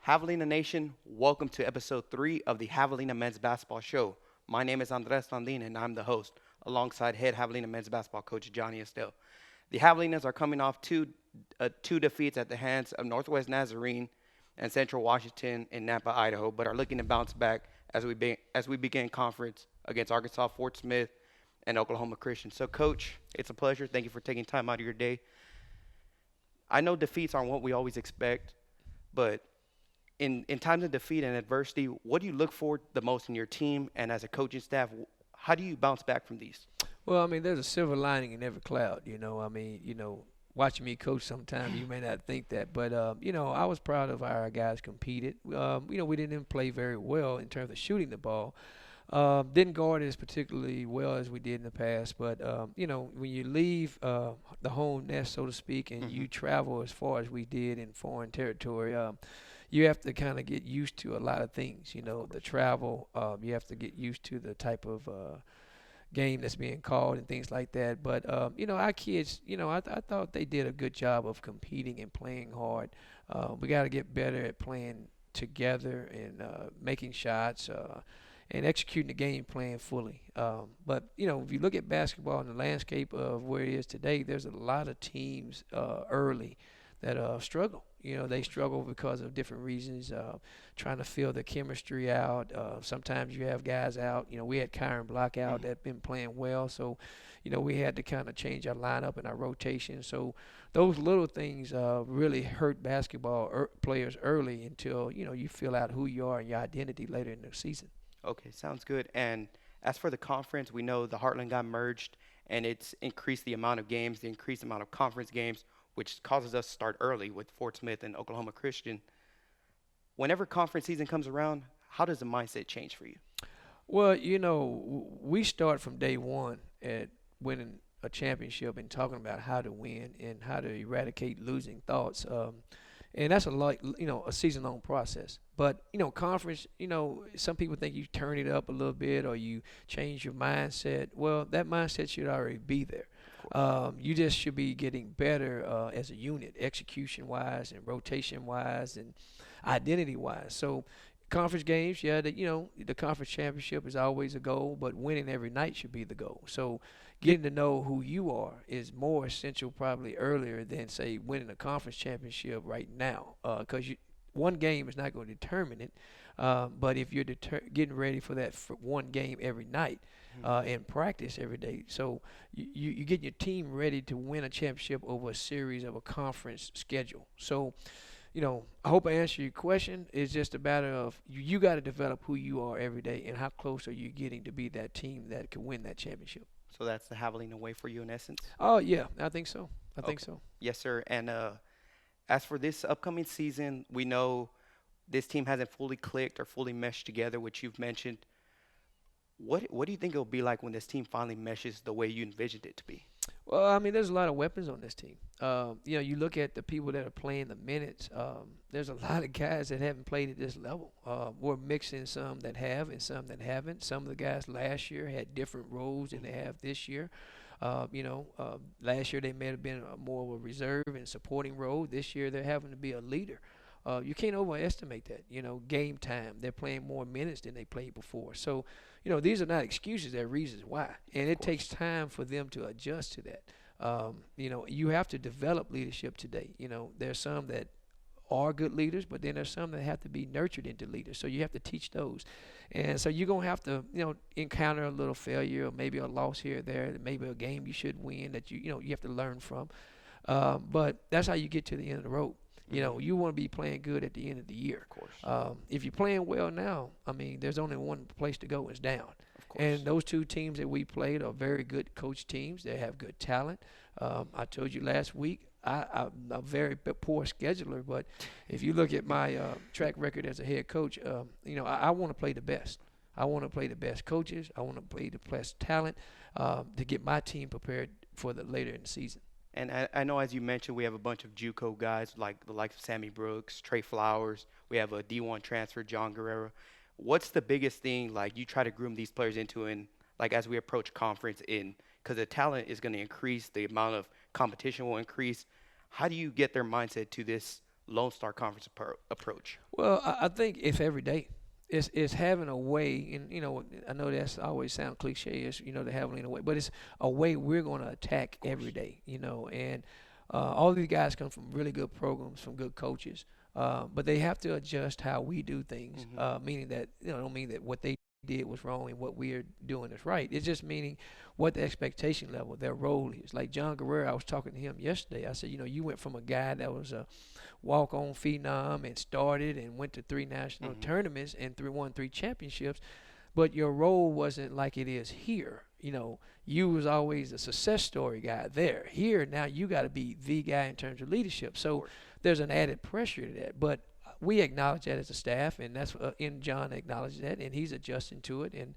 Javelina Nation, welcome to episode 3 of the Javelina Men's Basketball Show. My name is Andres Landin and I'm the host, alongside head Javelina Men's Basketball coach Johnny Estelle. The Javelinas are coming off two defeats at the hands of Northwest Nazarene and Central Washington in Nampa, Idaho, but are looking to bounce back as we begin conference against Arkansas, Fort Smith, and Oklahoma Christian. So, Coach, it's a pleasure. Thank you for taking time out of your day. I know defeats aren't what we always expect, but in times of defeat and adversity, what do you look for the most in your team and as a coaching staff? How do you bounce back from these? Well, I mean, there's a silver lining in every cloud. Watching me coach sometimes you may not think that, but I was proud of how our guys competed. We didn't play very well in terms of shooting the ball. Didn't guard it as particularly well as we did in the past, but when you leave the home nest, so to speak, and Mm-hmm. you travel as far as we did in foreign territory, you have to kind of get used to a lot of things. The travel, you have to get used to the type of game that's being called and things like that. But our kids, I thought they did a good job of competing and playing hard. We got to get better at playing together and making shots. And executing the game plan fully. But if you look at basketball in the landscape of where it is today, there's a lot of teams early that struggle. They struggle because of different reasons, trying to fill the chemistry out. Sometimes you have guys out. We had Kyron Block out that been playing well, so we had to kind of change our lineup and our rotation. So those little things really hurt basketball players early until you fill out who you are and your identity later in the season. Okay, sounds good. And as for the conference, we know the Heartland got merged, and it's increased the amount of games, the increased amount of conference games, which causes us to start early with Fort Smith and Oklahoma Christian. Whenever conference season comes around, how does the mindset change for you? Well, we start from day one at winning a championship and talking about how to win and how to eradicate losing thoughts. And that's a season-long process. But conference, some people think you turn it up a little bit or you change your mindset. Well, that mindset should already be there. You just should be getting better as a unit, execution-wise and rotation-wise and identity-wise. So conference games, yeah, the conference championship is always a goal, but winning every night should be the goal. So getting to know who you are is more essential probably earlier than, say, winning a conference championship right now, because one game is not going to determine it. But if you're getting ready for that one game every night and practice every day, so you get your team ready to win a championship over a series of a conference schedule. So I hope I answered your question. It's just a matter of you got to develop who you are every day and how close are you getting to be that team that can win that championship. So that's the Javelina way for you in essence? Oh, yeah, I think so. I think Okay. so. Yes, sir. And as for this upcoming season, we know this team hasn't fully clicked or fully meshed together, which you've mentioned. What do you think it'll be like when this team finally meshes the way you envisioned it to be? Well, I mean, there's a lot of weapons on this team. You look at the people that are playing the minutes. There's a lot of guys that haven't played at this level. We're mixing some that have and some that haven't. Some of the guys last year had different roles than they have this year. Last year they may have been more of a reserve and supporting role. This year they're having to be a leader. You can't overestimate that. Game time. They're playing more minutes than they played before. So, these are not excuses. They're reasons why. And it takes time for them to adjust to that. You have to develop leadership today. There's some that are good leaders, but then there's some that have to be nurtured into leaders. So you have to teach those. And so you're going to have to, encounter a little failure or maybe a loss here or there, maybe a game you should win that you have to learn from. But that's how you get to the end of the road. You want to be playing good at the end of the year. Of course. If you're playing well now, I mean, there's only one place to go. It's down. Of course. And those two teams that we played are very good coach teams. They have good talent. I told you last week, I'm a very poor scheduler, but if you look at my track record as a head coach, I want to play the best. I want to play the best coaches. I want to play the best talent to get my team prepared for the later in the season. And I know, as you mentioned, we have a bunch of JUCO guys like the likes of Sammy Brooks, Trey Flowers. We have a D1 transfer, John Guerrero. What's the biggest thing like you try to groom these players into, and like as we approach conference in, because the talent is going to increase, the amount of competition will increase. How do you get their mindset to this Lone Star Conference approach? Well, I think it's every day. It's having a way, and I know that's always sound cliche. It's the Javelina way, but it's a way we're going to attack Of every course. day. And all these guys come from really good programs, from good coaches, but they have to adjust how we do things. Hmm. Meaning that don't mean that what they did was wrong and what we're doing is right. It's just meaning what the expectation level, their role is. Like John Guerrero, I was talking to him yesterday. I said, you went from a guy that was a walk-on phenom and started and went to three national Hmm. tournaments and won three championships, but your role wasn't like it is here. You was always a success story guy there. Here now you got to be the guy in terms of leadership. Of So course. there's an added pressure to that, but we acknowledge that as a staff, and that's and John acknowledges that, and he's adjusting to it. And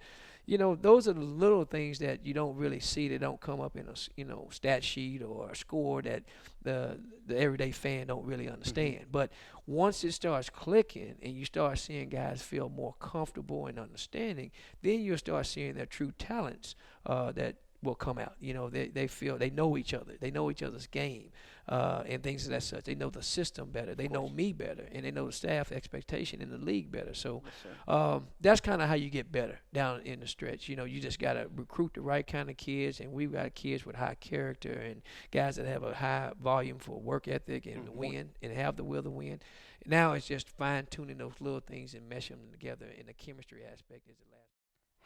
those are the little things that you don't really see, that don't come up in a stat sheet or a score, that the everyday fan don't really Hmm. understand. But once it starts clicking and you start seeing guys feel more comfortable and understanding, then you'll start seeing their true talents that will come out. They feel they know each other, they know each other's game, and things of that such. They know the system better, Of they know course. me better, and they know the staff expectation in the league better. So Yes, sir. that's kind of how you get better down in the stretch. You just got to recruit the right kind of kids, and we've got kids with high character and guys that have a high volume for work ethic and Hmm. win and have the will to win. Now it's just fine tuning those little things and meshing them together, and the chemistry aspect is the last.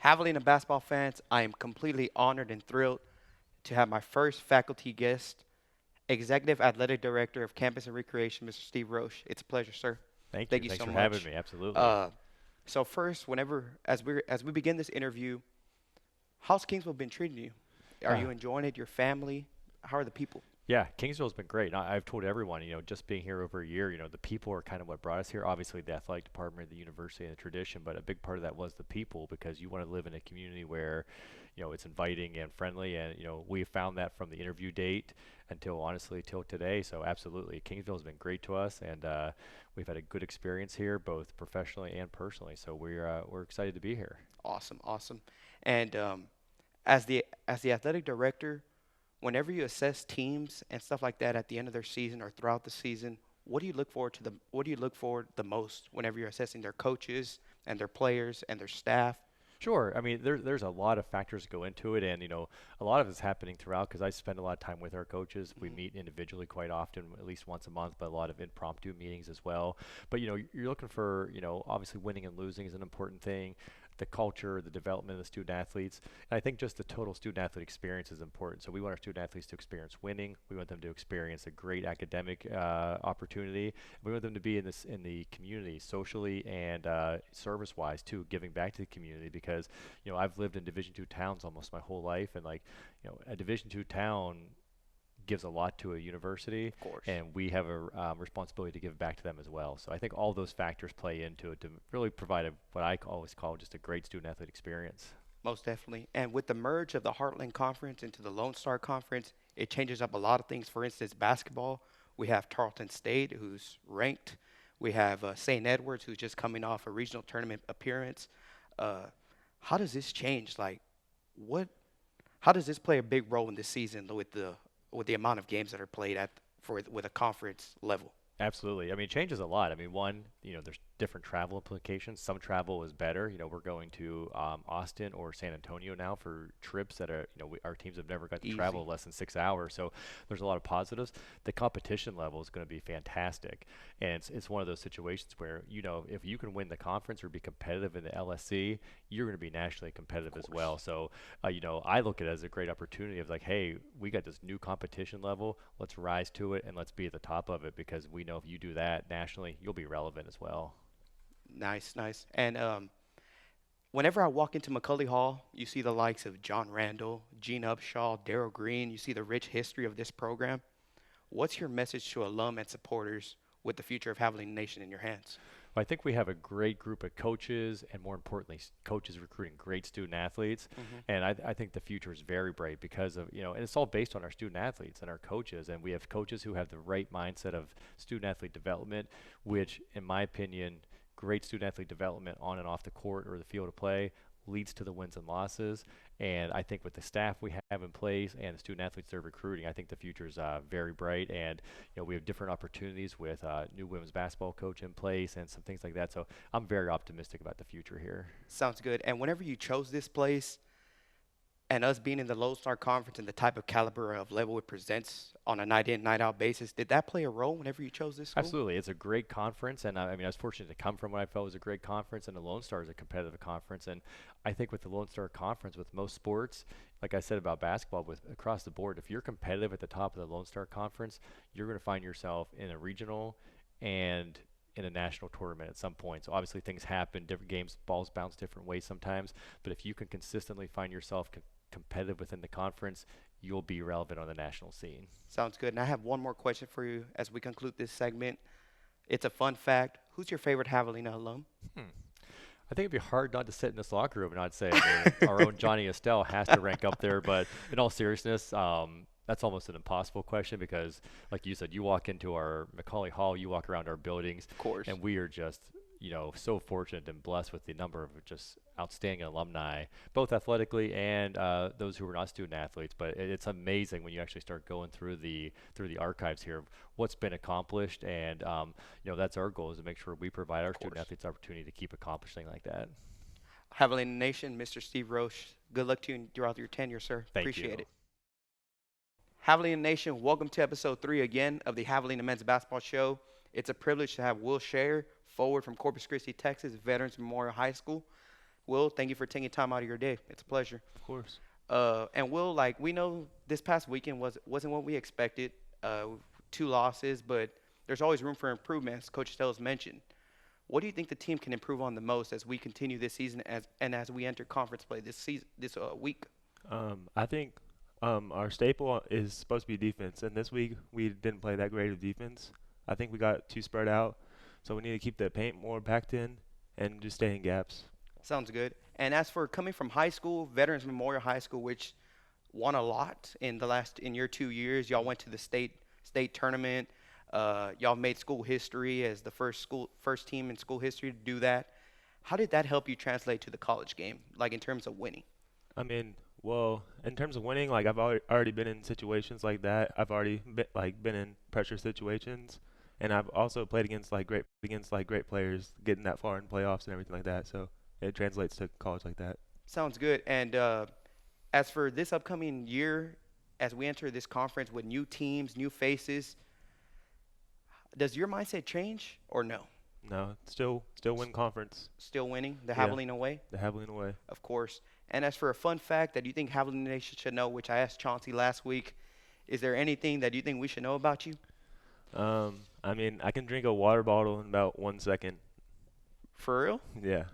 Javelina basketball fans, I am completely honored and thrilled to have my first faculty guest, Executive Athletic Director of Campus and Recreation, Mr. Steve Roche. It's a pleasure, sir. Thank you. Thank you Thanks so for having much. me. Absolutely. Uh, so first, as we begin this interview, how's Kingsville been treating you? Are Uh, you enjoying it? Your family? How are the people? yeah, Kingsville's been great. I've told everyone, just being here over a year, the people are kind of what brought us here. Obviously, the athletic department, the university, and the tradition, but a big part of that was the people, because you want to live in a community where, it's inviting and friendly. And, we found that from the interview date until, honestly, till today. So absolutely, Kingsville has been great to us, and we've had a good experience here, both professionally and personally. So we're excited to be here. Awesome, awesome. And as the athletic director, whenever you assess teams and stuff like that at the end of their season or throughout the season, what do you look forward the most whenever you're assessing their coaches and their players and their staff? Sure. I mean, there's a lot of factors that go into it, and a lot of it's happening throughout, because I spend a lot of time with our coaches. We Hmm. meet individually quite often, at least once a month, but a lot of impromptu meetings as well. But you're looking for, obviously winning and losing is an important thing. The culture, the development of the student athletes, and I think just the total student athlete experience is important. So we want our student athletes to experience winning. We want them to experience a great academic opportunity. We want them to be in the community socially and service-wise too, giving back to the community, because I've lived in Division two towns almost my whole life, and like a Division two town gives a lot to a university, Of course. and we have a responsibility to give back to them as well. So I think all those factors play into it to really provide what I always call just a great student athlete experience. Most definitely. And with the merge of the Heartland Conference into the Lone Star Conference, it changes up a lot of things. For instance, basketball, we have Tarleton State, who's ranked. We have St. Edwards, who's just coming off a regional tournament appearance. Uh, how does this change? Like, what? How does this play a big role in this season with the amount of games that are played at for with a conference level? Absolutely. I mean, it changes a lot. I mean, one, there's different travel implications. Some travel is better. We're going to Austin or San Antonio now for trips that are, our teams have never got to Easy. travel less than 6 hours. So there's a lot of positives. The competition level is going to be fantastic. And it's one of those situations where, if you can win the conference or be competitive in the LSC, you're going to be nationally Of competitive as course. well. So, I look at it as a great opportunity of like, hey, we got this new competition level. Let's rise to it and let's be at the top of it, because we know if you do that nationally, you'll be relevant as well. Nice, nice. And whenever I walk into McCully Hall, you see the likes of John Randall, Gene Upshaw, Daryl Green. You see the rich history of this program. What's your message to alum and supporters with the future of Javelina Nation in your hands? Well, I think we have a great group of coaches, and more importantly, coaches recruiting great student athletes. Hmm. And I think the future is very bright because of, and it's all based on our student athletes and our coaches. And we have coaches who have the right mindset of student athlete development, which, in my opinion, great student athlete development on and off the court or the field of play leads to the wins and losses. And I think with the staff we have in place and the student athletes they're recruiting, I think the future is very bright. And we have different opportunities with new women's basketball coach in place and some things like that. So I'm very optimistic about the future here. Sounds good. And whenever you chose this place, and us being in the Lone Star Conference and the type of caliber of level it presents on a night in, night out basis, did that play a role whenever you chose this school? Absolutely. It's a great conference. And I mean, I was fortunate to come from what I felt was a great conference, and the Lone Star is a competitive conference. And I think with the Lone Star Conference, with most sports, like I said about basketball, with across the board, if you're competitive at the top of the Lone Star Conference, you're going to find yourself in a regional and in a national tournament at some point. So obviously things happen, different games, balls bounce different ways sometimes. But if you can consistently find yourself competitive within the conference, you'll be relevant on the national scene. Sounds good. And I have one more question for you as we conclude this segment. It's a fun fact. Who's your favorite Javelina alum? I think it'd be hard not to sit in this locker room and not say our own Johnny Estelle has to rank up there. But in all seriousness, that's almost an impossible question because, like you said, you walk into our Macaulay Hall, you walk around our buildings, Of course. and we are just so fortunate and blessed with the number of just outstanding alumni, both athletically and those who are not student athletes. But it's amazing when you actually start going through the archives here of what's been accomplished, and that's our goal, is to make sure we provide our student athletes opportunity to keep accomplishing like that. Javelina Nation, Mr. Steve Roche, good luck to you throughout your tenure, sir. Thank Appreciate you. it. Javelina Nation, welcome to episode 3 again of the Javelina Men's Basketball Show. It's a privilege to have Will Shayer, forward from Corpus Christi, Texas, Veterans Memorial High School. Will, thank you for taking time out of your day. It's a pleasure. Of course. And Will, like we know this past weekend wasn't what we expected. 2 losses, but there's always room for improvement, as Coach Stells mentioned. What do you think the team can improve on the most as we continue this season as we enter conference play this week? I think our staple is supposed to be defense, and this week we didn't play that great of defense. I think we got too spread out, so we need to keep the paint more packed in and just stay in gaps. Sounds good. And as for coming from high school, Veterans Memorial High School, which won a lot in your 2 years, y'all went to the state tournament. Y'all made school history as the first team in school history to do that. How did that help you translate to the college game, like in terms of winning? I mean, well, in terms of winning, like I've already been in situations like that. I've already been in pressure situations, and I've also played against great players, getting that far in playoffs and everything like that. So it translates to college like that. Sounds good. And as for this upcoming year, as we enter this conference with new teams, new faces, does your mindset change or no? No, still win conference. Still winning the Yeah. Javelina way? The Javelina way. Of course. And as for a fun fact that you think Javelina Nation should know, which I asked Chauncey last week, is there anything that you think we should know about you? I mean, I can drink a water bottle in about 1 second. For real? Yeah,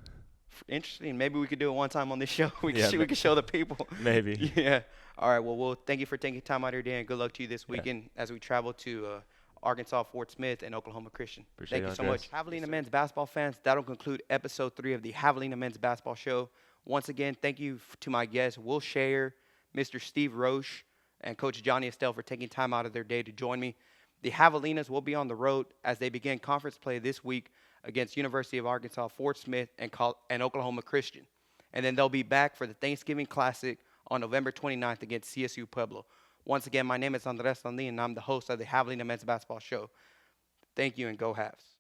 Interesting. Maybe we could do it one time on this show. We Yeah, could show the people. maybe. Yeah. All right. Well, thank you for taking time out of your day, and good luck to you this Yeah. weekend as we travel to Arkansas, Fort Smith, and Oklahoma Christian. Appreciate Thank you it, so Andres. much. Javelina men's basketball fans, that'll conclude episode 3 of the Javelina men's basketball show. Once again, thank you to my guests, Will Shayer, Mr. Steve Roche, and Coach Johnny Estelle for taking time out of their day to join me. The Javelinas will be on the road as they begin conference play this week against University of Arkansas, Fort Smith, and Oklahoma Christian. And then they'll be back for the Thanksgiving Classic on November 29th against CSU Pueblo. Once again, my name is Andres Landin, and I'm the host of the Javelina Men's Basketball Show. Thank you, and go Havs.